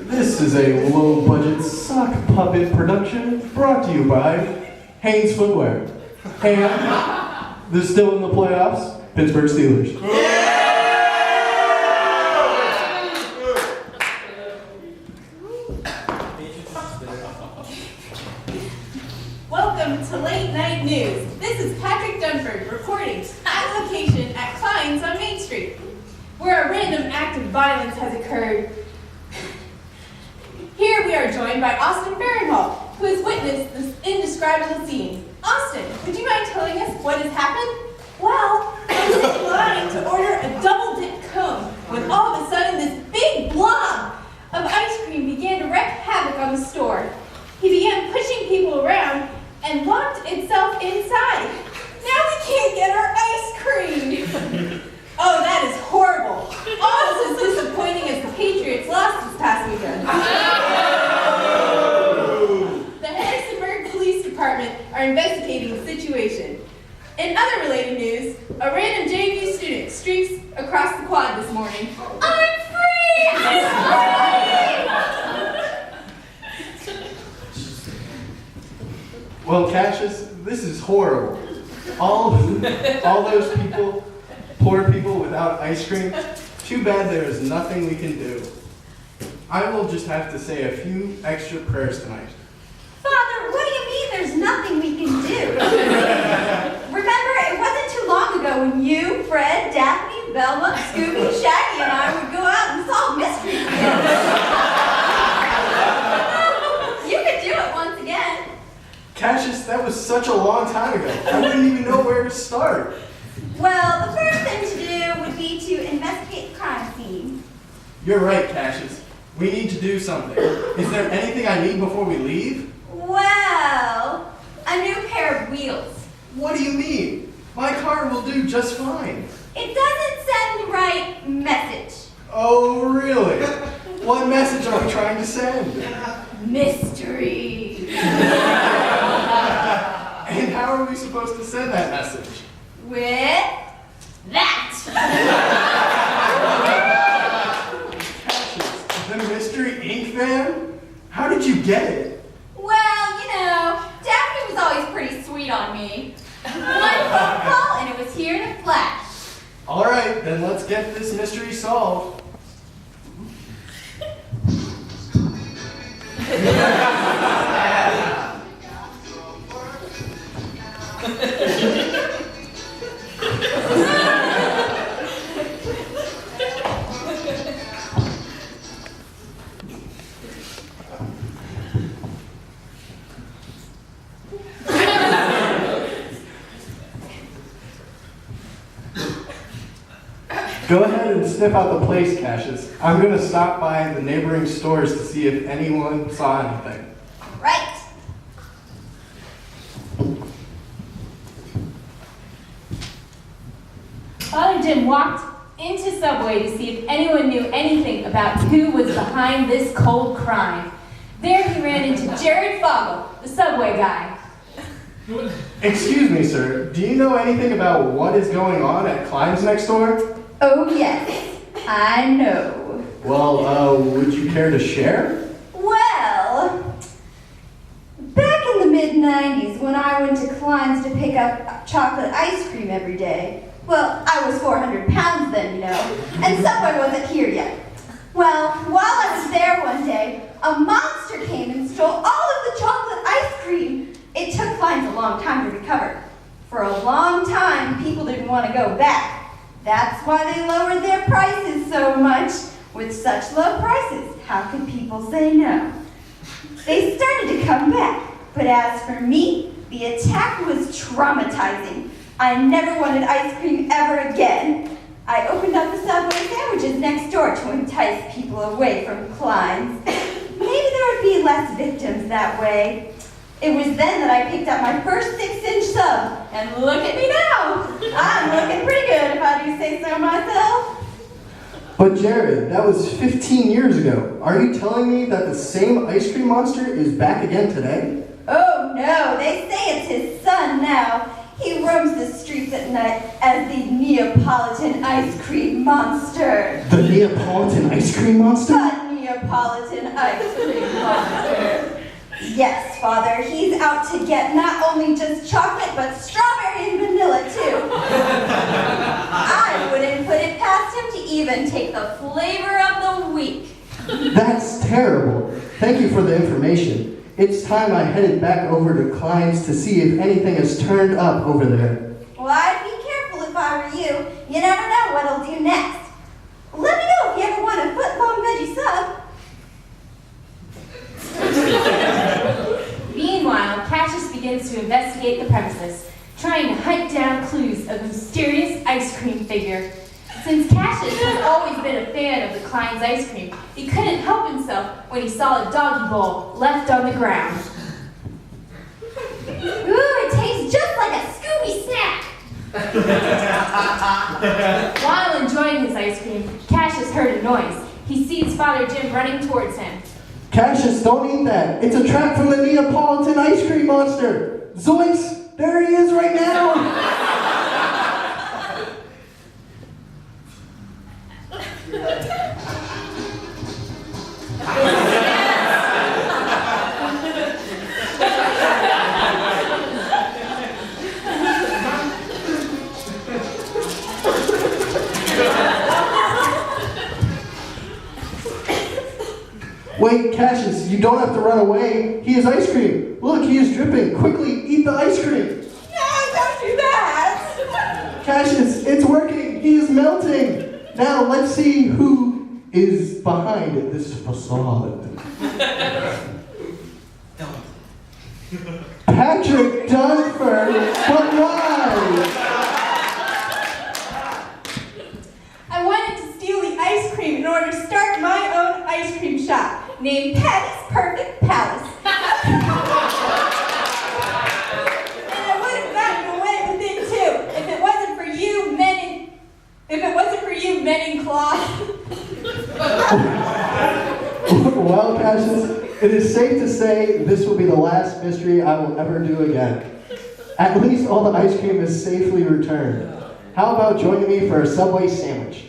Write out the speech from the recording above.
This is a low-budget sock puppet production brought to you by Hanes Footwear. And they're still in the playoffs, Pittsburgh Steelers. Welcome to Late Night News. This is Patrick Dunford reporting at location at Klein's on Main Street, where a random act of violence has occurred. Here we are joined by Austin Farrenhall, who has witnessed this indescribable scene. Austin, would you mind telling us what has happened? Well, I was in line to order a double-dip cone when all of a sudden this big blob of ice cream began to wreak havoc on the store. He began pushing people around and locked itself inside. Now we can't get our ice cream. Oh, that is horrible. Almost as disappointing as the Patriots lost this past weekend. The Harrisonburg Police Department are investigating the situation. In other related news, a random JV student streaks across the quad this morning. I'm free! Well, Cassius, this is horrible. All those people, poor people without ice cream, too bad there is nothing we can do. I will just have to say a few extra prayers tonight. Father, what do you mean there's nothing we can do? Remember, it wasn't too long ago when you, Fred, Daphne, Velma, Scooby, Shaggy, and I would go out and solve mysteries together. You could do it once again. Cassius, that was such a long time ago. I wouldn't even know where to start. Well, the first thing to do would be to investigate the crime scene. You're right, Cassius. We need to do something. Is there anything I need before we leave? Well, a new pair of wheels. What do you mean? My car will do just fine. It doesn't send the right message. Oh, really? What message are we trying to send? Mystery. And how are we supposed to send that message? With that. Cassius, the Mystery Ink van? How did you get it? Well, you know, Daphne was always pretty sweet on me. One phone call and it was here in a flash. All right, then let's get this mystery solved. Go ahead and sniff out the place, Cassius. I'm going to stop by the neighboring stores to see if anyone saw anything. Right. Fr.Jim walked into Subway to see if anyone knew anything about who was behind this cold crime. There he ran into Jared Fogel, the Subway guy. Excuse me, sir. Do you know anything about what is going on at Klein's next door? Oh, yes. I know. Well, would you care to share? Well, back in the mid-90s when I went to Klein's to pick up chocolate ice cream every day, well, I was 400 pounds then, you know, and Subway wasn't here yet. Well, while I was there one day, a monster came and stole all of the chocolate ice cream. It took Klein's a long time to recover. For a long time, people didn't want to go back. That's why they lowered their prices so much. With such low prices, how could people say no? They started to come back, but as for me, the attack was traumatizing. I never wanted ice cream ever again. I opened up the Subway sandwiches next door to entice people away from Klein's. Maybe there would be less victims that way. It was then that I picked up my first 6-inch sub, and look at me now. I'm looking pretty good if I do say so myself. But Jared, that was 15 years ago. Are you telling me that the same ice cream monster is back again today? Oh no, they say it's his son now. He roams the streets at night as the Neapolitan ice cream monster. The Neapolitan ice cream monster? The Neapolitan ice cream monster. Yes, Father, he's out to get not only just chocolate, but strawberry and vanilla, too. I wouldn't put it past him to even take the flavor of the week. That's terrible. Thank you for the information. It's time I headed back over to Klein's to see if anything has turned up over there. Well, I'd be careful if I were you. You never know what he'll do next. Let me know if you ever want a foot-long veggie sub. Meanwhile, Cassius begins to investigate the premises, trying to hunt down clues of the mysterious ice cream figure. Since Cassius has always been a fan of the Klein's ice cream, he couldn't help himself when he saw a doggy bowl left on the ground. Ooh, it tastes just like a Scooby snack. While enjoying his ice cream, Cassius heard a noise. He sees Fr.Jim running towards him. Cassius, don't eat that. It's a trap from the Neapolitan ice cream monster. Zoinks! There he is right now. Wait, Cassius, you don't have to run away. He has ice cream. Look, he is dripping. Quickly, eat the ice cream. No, don't do that! Cassius, it's working. He is melting. Now, let's see who is behind this facade. Patrick Dunford, but why? I wanted to steal the ice cream in order to start my own ice cream shop, named Patty's Perfect Palace. And I would have gotten away with it too, if it wasn't for you men in cloth. Well, Cassius, it is safe to say this will be the last mystery I will ever do again. At least all the ice cream is safely returned. How about joining me for a Subway sandwich?